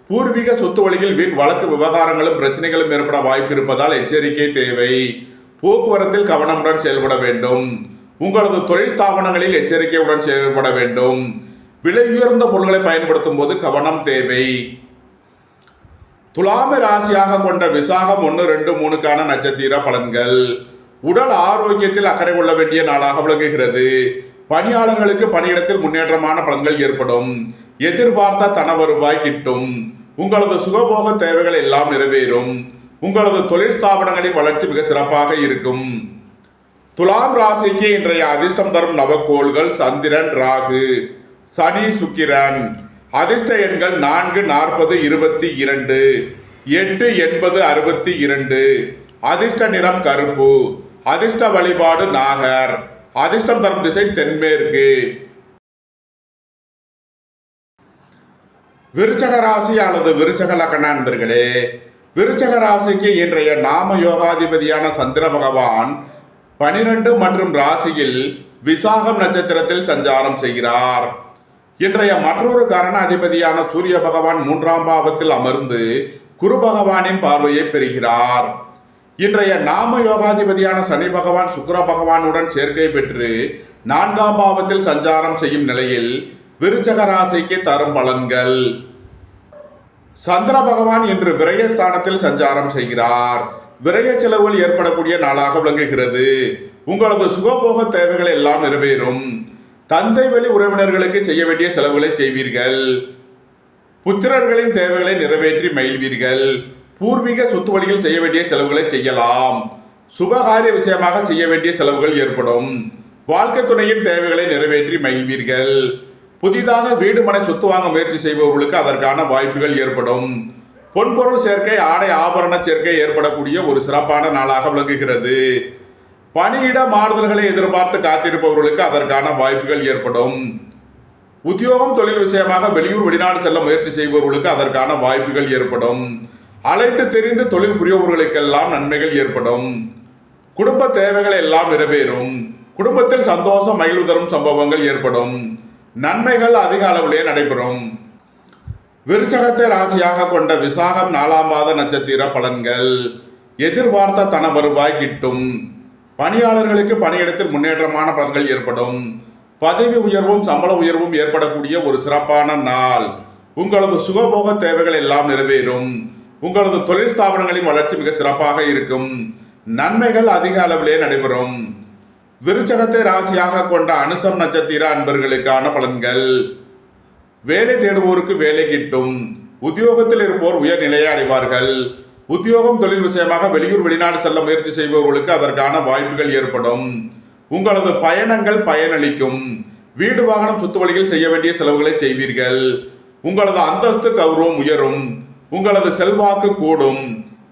பூர்வீக சொத்து வழியில் வீண் வழக்கு விவகாரங்களும் பிரச்சனைகளும் ஏற்பட வாய்ப்பு இருப்பதால் எச்சரிக்கை தேவை. போக்குவரத்தில் கவனமுடன் செயல்பட வேண்டும். உங்களது தொழில் ஸ்தாபனங்களில் எச்சரிக்கையுடன் செயல்பட வேண்டும். விலை உயர்ந்த பொருட்களை பயன்படுத்தும் போது கவனம் தேவை. துலாம ராசியாக கொண்ட விசாகம் 1, 2, 3க்கான நட்சத்திர பலன்கள். உடல் ஆரோக்கியத்தில் அக்கறை கொள்ள வேண்டிய நாளாக விளங்குகிறது. பணியாளர்களுக்கு பணியிடத்தில் முன்னேற்றமான பலன்கள் ஏற்படும். எதிர்பார்த்த தன வருவாய் கிட்டும். உங்களது சுகபோக தேவைகள் எல்லாம் நிறைவேறும். உங்களது தொழில் ஸ்தாபனங்களின் வளர்ச்சி மிக சிறப்பாக இருக்கும். துலாம் ராசிக்கு இன்றைய அதிர்ஷ்டம் தரும் நவக்கோள்கள் சந்திரன், ராகு, சனி, சுக்கிரன். அதிர்ஷ்ட எண்கள் 4, 40, 22, 8, 80, 62. அதிர்ஷ்ட நிறம் கருப்பு. அதிர்ஷ்ட வழிபாடு நாகர். அதிர்ஷ்டம் தரும் திசை தென்மேற்கு. விருச்சக ராசி அல்லது விருச்சக லக்ன நண்பர்களே, விருச்சக ராசிக்கு இன்றைய நாம யோகாதிபதியான சந்திர பகவான் 12 மற்றும் ராசியில் விசாகம் நட்சத்திரத்தில் சஞ்சாரம் செய்கிறார். இன்றைய மற்றொரு கரண அதிபதியான சூரிய பகவான் 3ஆம் பாவத்தில் அமர்ந்து குரு பகவானின் பார்வையை பெறுகிறார். இன்றைய நாம யோகாதிபதியான சனி பகவான் சுக்கிர பகவானுடன் சேர்க்கை பெற்று 4ஆம் பாவத்தில் சஞ்சாரம் செய்யும் நிலையில் விருச்சக ராசிக்கு தரும் பலன்கள். சந்திர பகவான் இன்று விரயஸ்தானத்தில் சஞ்சாரம் செய்கிறார். விரய செலவுகள் ஏற்படக்கூடிய நாளாக விளங்குகிறது. உங்களது சுகபோக தேவைகள் எல்லாம் நிறைவேறும். தந்தை வழி உறவினர்களுக்கு செய்ய வேண்டிய செலவுகளை செய்வீர்கள். புத்திரர்களின் தேவைகளை நிறைவேற்றி மகிழ்வீர்கள். பூர்வீக சொத்து வழியில் செய்ய வேண்டிய செலவுகளை செய்யலாம். சுபகாரிய விஷயமாக செய்ய வேண்டிய செலவுகள் ஏற்படும். வாழ்க்கை துணையின் தேவைகளை நிறைவேற்றி மகிழ்வீர்கள். புதிதாக வீடு மனை சொத்து வாங்க முயற்சி செய்பவர்களுக்கு அதற்கான வாய்ப்புகள் ஏற்படும். பொன்பொருள் சேர்க்கை, ஆடை ஆபரண சேர்க்கை ஏற்படக்கூடிய ஒரு சிறப்பான நாளாக விளங்குகிறது. பணியிட மாறுதல்களை எதிர்பார்த்து காத்திருப்பவர்களுக்கு அதற்கான வாய்ப்புகள் ஏற்படும். உத்தியோகம் தொழில் விஷயமாக வெளியூர் வெளிநாடு செல்ல முயற்சி செய்பவர்களுக்கு அதற்கான வாய்ப்புகள் ஏற்படும். அழைத்து தெரிந்து தொழில் புரியவர்களுக்கெல்லாம் நன்மைகள் ஏற்படும். குடும்ப தேவைகள் எல்லாம் நிறைவேறும். குடும்பத்தில் சந்தோஷம் மகிழ்வு தரும் சம்பவங்கள் ஏற்படும். நன்மைகள் அதிக அளவிலே நடைபெறும். விருச்சகத்தை ராசியாக கொண்ட விசாகம் 4ஆம் பாத நட்சத்திர பலன்கள். எதிர்பார்த்த தன வருவாய் கிட்டும். பணியாளர்களுக்கு பணியிடத்தில் முன்னேற்றமான பலன்கள் ஏற்படும். பதவி உயர்வும் சம்பள உயர்வும் ஏற்படக்கூடிய ஒரு சிறப்பான நாள். உங்களது சுகபோக தேவைகள் எல்லாம் நிறைவேறும். உங்களது தொழில் ஸ்தாபனங்களின் வளர்ச்சி மிக சிறப்பாக இருக்கும். நன்மைகள் அதிக அளவிலே நடைபெறும். விருச்சகத்தை ராசியாக கொண்ட அனுசம் நட்சத்திர அன்பர்களுக்கான பலன்கள். வேலை தேடுவோருக்கு வேலை கிட்டும். உத்தியோகத்தில் இருப்போர் உயர்நிலையை அடைவார்கள். உத்தியோகம் தொழில் விஷயமாக வெளியூர் வெளிநாடு செல்ல முயற்சி செய்பவர்களுக்கு அதற்கான வாய்ப்புகள் ஏற்படும். உங்களது பயணங்கள் பயனளிக்கும். வீடு வாகனம் சொத்து வழியில் செய்ய வேண்டிய செலவுகளை செய்வீர்கள். உங்களது அந்தஸ்து கௌரவம் உயரும். உங்களது செல்வாக்கு கூடும்.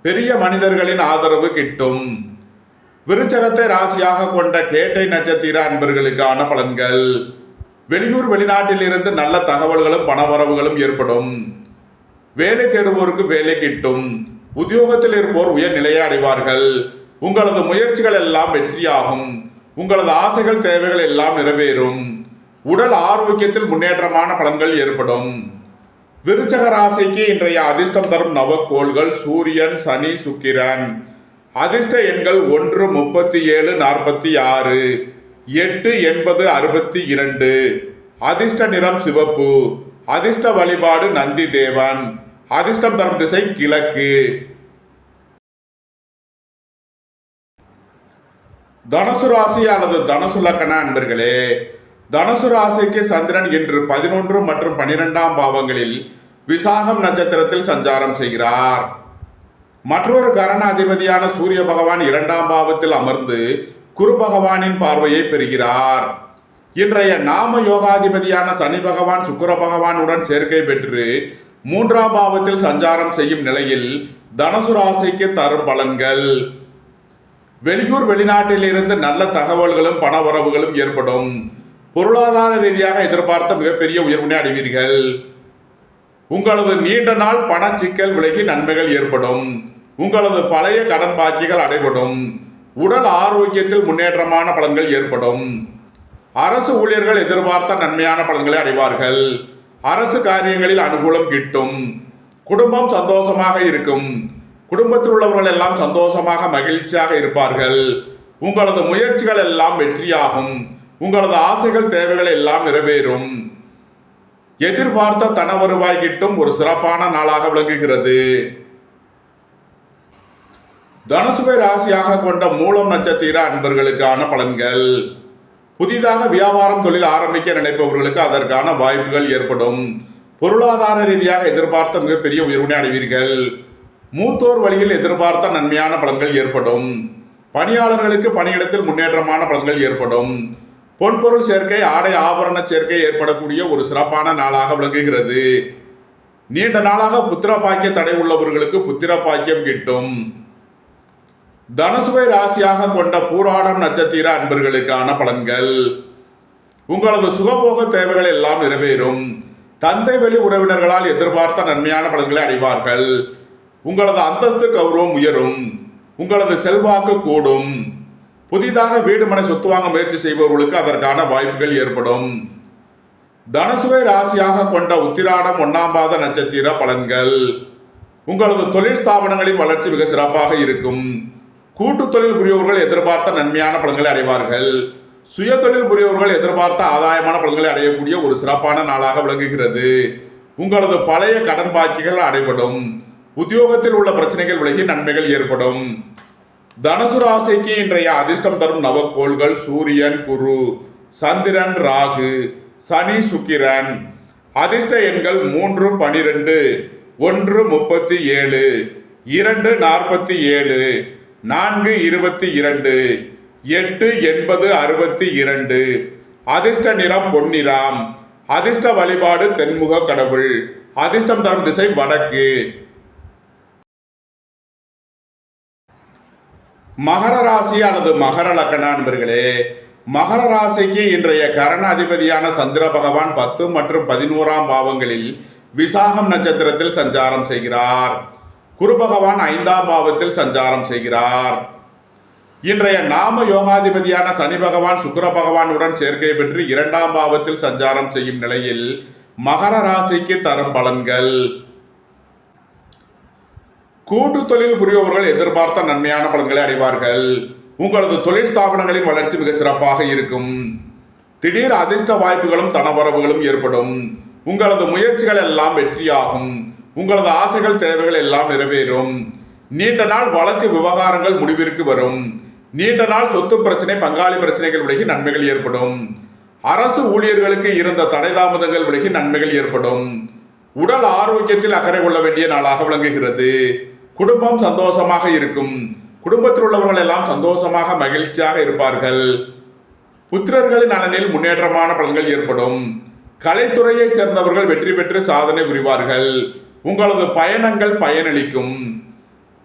பெரிய மனிதர்களின் ஆதரவு கிட்டும். விருச்சகத்தை ராசியாக கொண்ட கேட்டை நட்சத்திர அன்பர்களுக்கான பலன்கள். வெளியூர் வெளிநாட்டில் இருந்து நல்ல தகவல்களும் பணவரவுகளும் ஏற்படும். வேலை தேடுவோருக்கு வேலை கிட்டும். உத்தியோகத்தில் இருப்போர் உயர்நிலையை அடைவார்கள். உங்களது முயற்சிகள் எல்லாம் வெற்றியாகும். உங்களது ஆசைகள் தேவைகள் எல்லாம் நிறைவேறும். உடல் ஆரோக்கியத்தில் முன்னேற்றமான பலன்கள் ஏற்படும். விருச்சக ராசிக்கு இன்றைய அதிர்ஷ்டம் தரும் நவக்கோள்கள் சூரியன், சனி, சுக்கிரன். அதிர்ஷ்ட எண்கள் 1, 37, 46, 8, 80, 62. அதிர்ஷ்ட நிறம் சிவப்பு. அதிர்ஷ்ட வழிபாடு நந்தி தேவன். அதிர்ஷ்டம் தரும் திசை கிழக்கு. தனுசு ராசி அல்லது தனுசு லக்கண அன்பர்களே, தனுசு ராசிக்கு சந்திரன் இன்று 11 மற்றும் 12ஆம் பாவங்களில் விசாகம் நட்சத்திரத்தில் சஞ்சாரம் செய்கிறார். மற்றொரு கரண அதிபதியான சூரிய பகவான் 2ஆம் பாவத்தில் அமர்ந்து குரு பகவானின் பார்வையை பெறுகிறார். இன்றைய நாம யோகாதிபதியான சனி பகவான் சுக்கிர பகவானுடன் சேர்க்கை பெற்று 3ஆம் பாவத்தில் சஞ்சாரம் செய்யும் நிலையில் தனுசு ராசிக்கு தரும் பலன்கள். வெளியூர் வெளிநாட்டில் இருந்து நல்ல தகவல்களும் பணவரவுகளும் ஏற்படும். பொருளாதார ரீதியாக எதிர்பார்த்த மிகப்பெரிய உயர்வினை அடைவீர்கள். உங்களது நீண்ட நாள் பண சிக்கல் விலகி நன்மைகள் ஏற்படும். உங்களது பழைய கடன் பாக்கிகள் அடைபடும். உடல் ஆரோக்கியத்தில் முன்னேற்றமான பலன்கள் ஏற்படும். அரசு ஊழியர்கள் எதிர்பார்த்த நன்மையான பலன்களை அடைவார்கள். அரசு காரியங்களில் அனுகூலம் கிட்டும். குடும்பம் சந்தோஷமாக இருக்கும். குடும்பத்தில் உள்ளவர்கள் எல்லாம் சந்தோஷமாக மகிழ்ச்சியாக இருப்பார்கள். உங்களது முயற்சிகள் எல்லாம் வெற்றியாகும். உங்களது ஆசைகள் தேவைகள் எல்லாம் நிறைவேறும். எதிர்பார்த்த தன வருவாய் கிட்டும் ஒரு சிறப்பான நாளாக விளங்குகிறது. தனுசுவை ராசியாக கொண்ட மூலம் நட்சத்திர அன்பர்களுக்கான பலன்கள். புதிதாக வியாபாரம் தொழில் ஆரம்பிக்க நினைப்பவர்களுக்கு அதற்கான வாய்ப்புகள் ஏற்படும். பொருளாதார ரீதியாக எதிர்பார்த்த மிகப்பெரிய உயர்வினை அடைவீர்கள். மூத்தோர் வழியில் எதிர்பார்த்த நன்மையான பலன்கள் ஏற்படும். பணியாளர்களுக்கு பணியிடத்தில் முன்னேற்றமான பலன்கள் ஏற்படும். பொன்பொருள் சேர்க்கை, ஆடை ஆபரண சேர்க்கை ஏற்படக்கூடிய ஒரு சிறப்பான நாளாக விளங்குகிறது. நீண்ட நாளாக புத்திர பாக்கிய தடை உள்ளவர்களுக்கு புத்திர பாக்கியம் கிட்டும். தனுசுவை ராசியாக கொண்ட பூராடம் நட்சத்திர அன்பர்களுக்கான பலன்கள். உங்களது சுகபோக தேவைகள் எல்லாம் நிறைவேறும். தந்தை வழி உறவினர்களால் எதிர்பார்த்த நன்மையான பலன்களை அடைவார்கள். உங்களது அந்தஸ்து கௌரவம் உயரும். உங்களது செல்வாக்கு கூடும். புதிதாக வீடு மனை சொத்து வாங்க முயற்சி செய்பவர்களுக்கு அதற்கான வாய்ப்புகள் ஏற்படும். தனுசுவை ராசியாக கொண்ட உத்திராடம் 1ஆம் பாத நட்சத்திர பலன்கள். உங்களது தொழில் ஸ்தாபனங்களின் வளர்ச்சி மிக சிறப்பாக இருக்கும். கூட்டு தொழில் புரியவர்கள் எதிர்பார்த்த நன்மையான பலன்களை அடைவார்கள். சுய தொழில் புரியவர்கள் எதிர்பார்த்த ஆதாயமான பலன்களை அடையக்கூடிய ஒரு சிறப்பான நாளாக விளங்குகிறது. உங்களது பழைய கடன் பாக்கிகள் அடைபடும். உத்தியோகத்தில் உள்ள பிரச்சனைகள் விலகி நன்மைகள் ஏற்படும். தனுசு ராசிக்கு இன்றைய அதிர்ஷ்டம் தரும் நவக்கோள்கள் சூரியன், குரு, சந்திரன், ராகு, சனி, சுக்கிரன். அதிர்ஷ்ட எண்கள் 3, 12, 1, 37, 2, 47, 4, 22, 8, 80, 62. அதிர்ஷ்ட நிறம் பொன்னிறம். அதிர்ஷ்ட வழிபாடு தென்முக கடவுள். அதிர்ஷ்டம் தரும் திசை வடக்கு. மகர ராசி அல்லது மகர லக்கண அன்பர்களே, மகர ராசிக்கு இன்றைய கரண அதிபதியான சந்திர பகவான் 10 மற்றும் 11ஆம் பாவங்களில் விசாகம் நட்சத்திரத்தில் சஞ்சாரம் செய்கிறார். குரு பகவான் 5ஆம் பாவத்தில் சஞ்சாரம் செய்கிறார். இன்றைய நாம யோகாதிபதியான சனி பகவான் சுக்கிர பகவானுடன் சேர்க்கை பெற்று 2ஆம் பாவத்தில் சஞ்சாரம் செய்யும் நிலையில் மகர ராசிக்கு தரும் பலன்கள். கூட்டு தொழில் புரியவர்கள் எதிர்பார்த்த நன்மையான பலன்களை அடைவார்கள். உங்களது தொழில் ஸ்தாபனங்களின் வளர்ச்சி மிக சிறப்பாக இருக்கும். திடீர் அதிர்ஷ்ட வாய்ப்புகளும் தனவரவுகளும் ஏற்படும். உங்களது முயற்சிகள் எல்லாம் வெற்றியாகும். உங்களது ஆசைகள் தேவைகள் எல்லாம் நிறைவேறும். நீண்ட நாள் வழக்கு விவகாரங்கள் முடிவிற்கு வரும். நீண்ட நாள் சொத்து பிரச்சனை, பங்காளி பிரச்சனைகள் விலகி நன்மைகள் ஏற்படும். அரசு ஊழியர்களுக்கு இருந்த தடை தாமதங்கள் விலகி நன்மைகள் ஏற்படும். உடல் ஆரோக்கியத்தில் அக்கறை கொள்ள வேண்டிய நாளாக விளங்குகிறது. குடும்பம் சந்தோஷமாக இருக்கும். குடும்பத்தில் உள்ளவர்கள் எல்லாம் சந்தோஷமாக மகிழ்ச்சியாக இருப்பார்கள். புத்திரர்களின் நலனில் முன்னேற்றமான பலன்கள் ஏற்படும். கலைத்துறையை சேர்ந்தவர்கள் வெற்றி பெற்று சாதனை புரிவார்கள். உங்களது பயணங்கள் பயனளிக்கும்.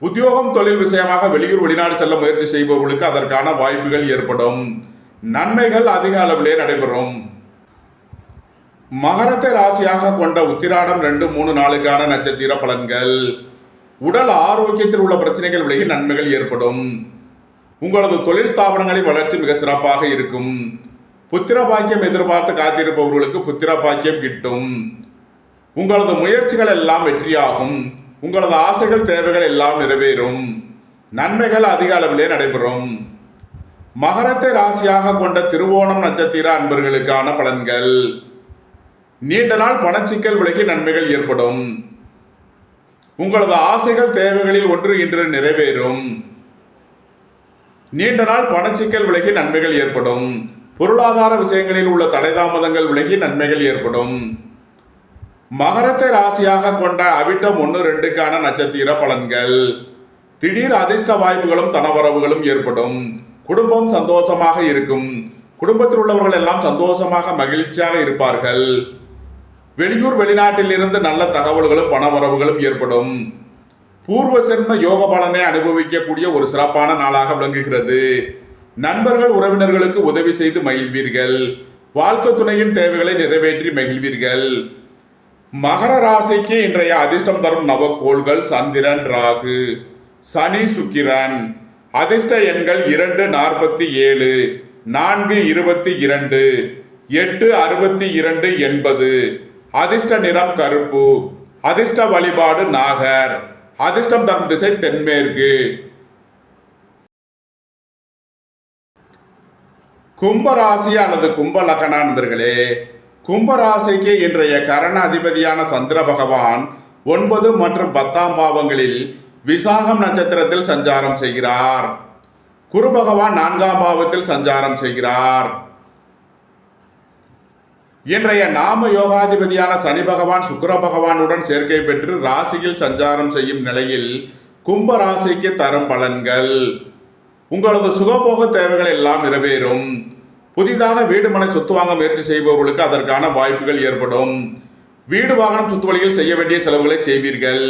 உத்தியோகம் தொழில் விஷயமாக வெளியூர் வெளிநாடு செல்ல முயற்சி செய்பவர்களுக்கு அதற்கான வாய்ப்புகள் ஏற்படும். நன்மைகள் அதிக அளவிலே நடைபெறும். மகரத்தை ராசியாக கொண்ட உத்திராடம் 2, 3 நாளுக்கான நட்சத்திர பலன்கள். உடல் ஆரோக்கியத்தில் உள்ள பிரச்சனைகள் விலகி நன்மைகள் ஏற்படும். உங்களது தொழில் ஸ்தாபனங்களின் வளர்ச்சி மிக சிறப்பாக இருக்கும். புத்திர பாக்கியம் எதிர்பார்த்து காத்திருப்பவர்களுக்கு புத்திர பாக்கியம் கிட்டும். உங்களது முயற்சிகள் எல்லாம் வெற்றியாகும். உங்களது ஆசைகள் தேவைகள் எல்லாம் நிறைவேறும். நன்மைகள் அதிக அளவிலே நடைபெறும். மகரத்தை ராசியாக கொண்ட திருவோணம் நட்சத்திர அன்பர்களுக்கான பலன்கள். நீண்ட நாள் பணச்சிக்கல் விலகி நன்மைகள் ஏற்படும். உங்களது ஆசைகள் தேவைகளில் ஒன்று இன்று நிறைவேறும். நீண்ட நாள் பணச்சிக்கல் விலகி நன்மைகள் ஏற்படும். பொருளாதார விஷயங்களில் உள்ள தடை தாமதங்கள் விலகி நன்மைகள் ஏற்படும். மகரத்தை ராசியாக கொண்ட அவிட்டம் 1, 2க்கான நட்சத்திர பலன்கள். திடீர் அதிர்ஷ்ட வாய்ப்புகளும் தனவரவுகளும் ஏற்படும். குடும்பம் சந்தோஷமாக இருக்கும். குடும்பத்தில் உள்ளவர்கள் எல்லாம் சந்தோஷமாக மகிழ்ச்சியாக இருப்பார்கள். வெளியூர் வெளிநாட்டில் இருந்து நல்ல தகவல்களும் பணவரவுகளும் ஏற்படும். பூர்வ சென்ம யோக பலனை அனுபவிக்கக்கூடிய ஒரு சிறப்பான நாளாக விளங்குகிறது. நண்பர்கள் உறவினர்களுக்கு உதவி செய்து மகிழ்வீர்கள். வாழ்க்கை துணையின் தேவைகளை நிறைவேற்றி மகிழ்வீர்கள். மகர ராசிக்கு இன்றைய அதிர்ஷ்டம் தரும் நவக்கோள்கள் சந்திரன், ராகு, சனி, சுக்கிரன். அதிர்ஷ்ட எண்கள் 2, 47, 4, 22, 8, 62, 80. அதிர்ஷ்ட நிறம் கருப்பு. அதிர்ஷ்ட வழிபாடு நாகர். அதிர்ஷ்டம் தரும் திசை தென்மேற்கு. கும்பராசி அல்லது கும்ப லக்ன நண்பர்களே, கும்பராசிக்கு இன்றைய கரண அதிபதியான சந்திர பகவான் 9 மற்றும் 10ஆம் பாவங்களில் விசாகம் நட்சத்திரத்தில் சஞ்சாரம் செய்கிறார். குரு பகவான் 4ஆம் பாவத்தில் சஞ்சாரம் செய்கிறார். இன்றைய நாம யோகாதிபதியான சனி பகவான் சுக்கிர பகவானுடன் சேர்க்கை பெற்று ராசியில் சஞ்சாரம் செய்யும் நிலையில் கும்ப ராசிக்கு தரும் பலன்கள். உங்களது சுகபோக தேவைகள் எல்லாம் நிறைவேறும். புதிதாக வீடு மனை சொத்து வாங்க முயற்சி செய்பவர்களுக்கு அதற்கான வாய்ப்புகள் ஏற்படும். வீடு வாகனம் சொத்து வழியில் செய்ய வேண்டிய செலவுகளை செய்வீர்கள்.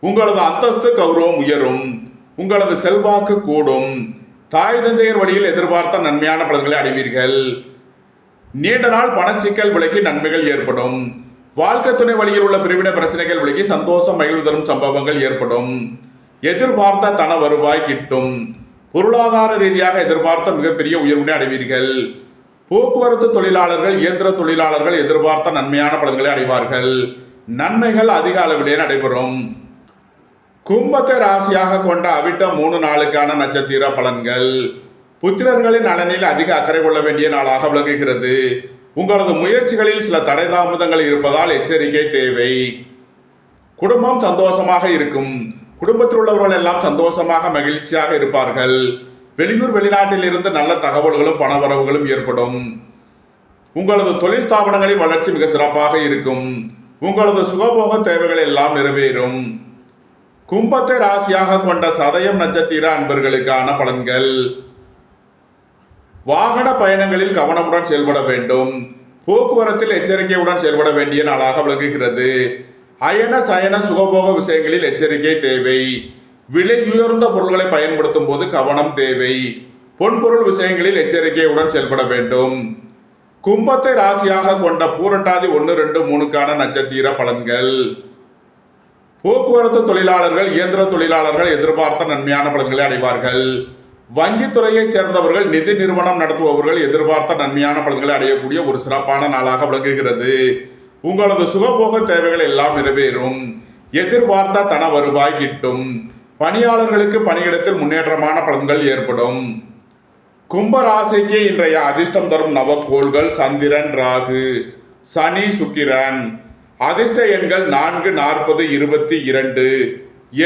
உங்களது அந்தஸ்து கௌரவம் உயரும். உங்களது செல்வாக்கு கூடும். தாய் தந்தையர் வழியில் எதிர்பார்த்த நன்மையான பலன்களை அடைவீர்கள். நீண்ட நாள் பணச்சிக்கல் விலகி நன்மைகள் ஏற்படும். வாழ்க்கை துணை வழியில் உள்ள பிரிவினை பிரச்சனைகள் விலகி சந்தோஷம் மகிழ்வு தரும் சம்பவங்கள் ஏற்படும். எதிர்பார்த்த தன வருவாய் கிட்டும். பொருளாதார ரீதியாக எதிர்பார்த்த மிகப்பெரிய உயர்வினை அடைவீர்கள். போக்குவரத்து தொழிலாளர்கள், இயந்திர தொழிலாளர்கள் எதிர்பார்த்த நன்மையான பலன்களை அடைவார்கள். நன்மைகள் அதிக அளவிலே நடைபெறும். கும்பத்தை ராசியாக கொண்ட அவிட்டம் 3 நாளுக்கான நட்சத்திர பலன்கள். புத்திரர்களின் நலனில் அதிக அக்கறை கொள்ள வேண்டிய நாளாக விளங்குகிறது. உங்களது முயற்சிகளில் சில தடை தாமதங்கள் இருப்பதால் எச்சரிக்கை தேவை. குடும்பம் சந்தோஷமாக இருக்கும். குடும்பத்தில் உள்ளவர்கள் எல்லாம் சந்தோஷமாக மகிழ்ச்சியாக இருப்பார்கள். வெளியூர் வெளிநாட்டில் இருந்து நல்ல தகவல்களும் பணவரவுகளும் ஏற்படும். உங்களது தொழில் ஸ்தாபனங்களின் வளர்ச்சி மிக சிறப்பாக இருக்கும். உங்களது சுகபோக தேவைகள் எல்லாம் நிறைவேறும். கும்பத்தை ராசியாக கொண்ட சதயம் நட்சத்திர அன்பர்களுக்கான பலன்கள். வாகன பயணங்களில் கவனமுடன் செயல்பட வேண்டும். போக்குவரத்தில் எச்சரிக்கையுடன் செயல்பட வேண்டிய நாளாக விளங்குகிறது. அயன சயன சுகபோக விஷயங்களில் எச்சரிக்கை தேவை. விலை உயர்ந்த பொருட்களை பயன்படுத்தும் போது கவனம் தேவை. பொன்பொருள் விஷயங்களில் எச்சரிக்கையுடன் செயல்பட வேண்டும். கும்பத்தை ராசியாக கொண்ட பூரட்டாதி 1, 2, 3க்கான நட்சத்திர பலன்கள். போக்குவரத்து தொழிலாளர்கள், இயந்திர தொழிலாளர்கள் எதிர்பார்த்த நன்மையான பலன்களை அடைவார்கள். வங்கித்துறையைச் சேர்ந்தவர்கள், நிதி நிறுவனம் நடத்துபவர்கள் எதிர்பார்த்த நன்மையான பலன்களை அடையக்கூடிய ஒரு சிறப்பான நாளாக விளங்குகிறது. உங்களது சுகபோக தேவைகள் எல்லாம் நிறைவேறும். எதிர்பார்த்த தன வருவாய் கிட்டும். பணியாளர்களுக்கு பணியிடத்தில் முன்னேற்றமான பலன்கள் ஏற்படும். கும்ப ராசிக்கு இன்றைய அதிர்ஷ்டம் தரும் நவக்கோள்கள் சந்திரன், ராகு, சனி, சுக்கிரன். அதிர்ஷ்ட எண்கள் 4, 40, 22,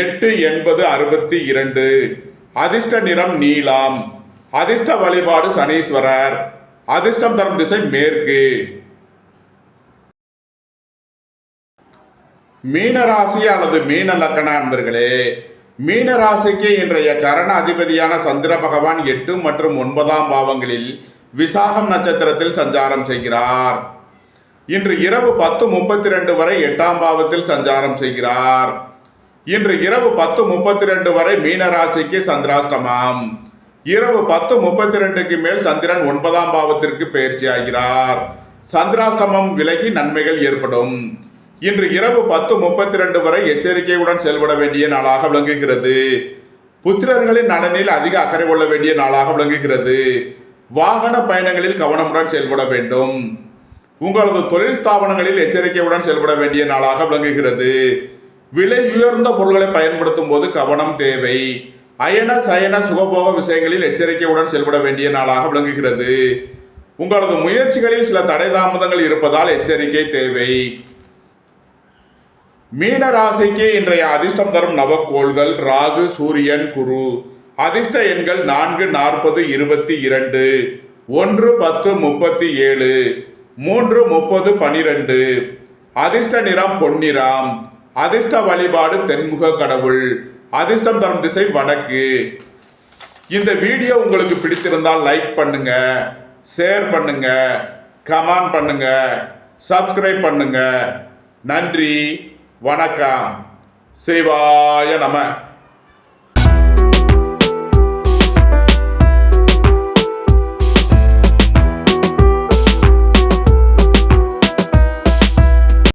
8, 80, 62. அதிர்ஷ்ட நிறம் நீலம். அதிர்ஷ்ட வழிபாடு சனீஸ்வரர். அதிர்ஷ்டம் தரும் திசை மேற்கு. மீனராசி அல்லது மீன லக்ன அன்பர்களே, மீனராசிக்கு இன்றைய கரண அதிபதியான சந்திர பகவான் 8 மற்றும் 9ஆம் பாவங்களில் விசாகம் நட்சத்திரத்தில் சஞ்சாரம் செய்கிறார். இன்று இரவு 10:32 வரை 8ஆம் பாவத்தில் சஞ்சாரம் செய்கிறார். இன்று இரவு 10:32 வரை மீன ராசிக்கு சந்திராஷ்டமம். இரவு 10:32க்கு மேல் சந்திரன் 9ஆம் பாவத்திற்கு பயிற்சி ஆகிறார். சந்திராஷ்டமம் விலகி நன்மைகள் ஏற்படும். இன்று இரவு 10:32 வரை எச்சரிக்கையுடன் செயல்பட வேண்டிய நாளாக விளங்குகிறது. புத்திரர்களின் நலனில் அதிக அக்கறை கொள்ள வேண்டிய நாளாக விளங்குகிறது. வாகன பயணங்களில் கவனமுடன் செயல்பட வேண்டும். உங்களது தொழில் ஸ்தாபனங்களில் எச்சரிக்கையுடன் செயல்பட வேண்டிய நாளாக விளங்குகிறது. விலை உயர்ந்த பொருட்களை பயன்படுத்தும் போது கவனம் தேவை. அயன சயன சுகபோக விஷயங்களில் எச்சரிக்கையுடன் செயல்பட வேண்டிய நாளாக விளங்குகிறது. உங்களது முயற்சிகளில் சில தடை தாமதங்கள் இருப்பதால் எச்சரிக்கை தேவை. மீன ராசிக்கு இன்றைய அதிர்ஷ்டம் தரும் நவக்கோள்கள் ராகு, சூரியன், குரு. அதிர்ஷ்ட எண்கள் 4, 40, 22, 1, 10, 37, 3, 30, 12. அதிர்ஷ்ட நிறம் பொன்னிறம். அதிர்ஷ்ட வழிபாடு தென்முக கடவுள். அதிர்ஷ்டம் தரும் திசை வடக்கு. இந்த வீடியோ உங்களுக்கு பிடித்திருந்தால் லைக் பண்ணுங்க, ஷேர் பண்ணுங்க, கமெண்ட் பண்ணுங்க, சப்ஸ்கிரைப் பண்ணுங்க. நன்றி, வணக்கம். சிவாய நம.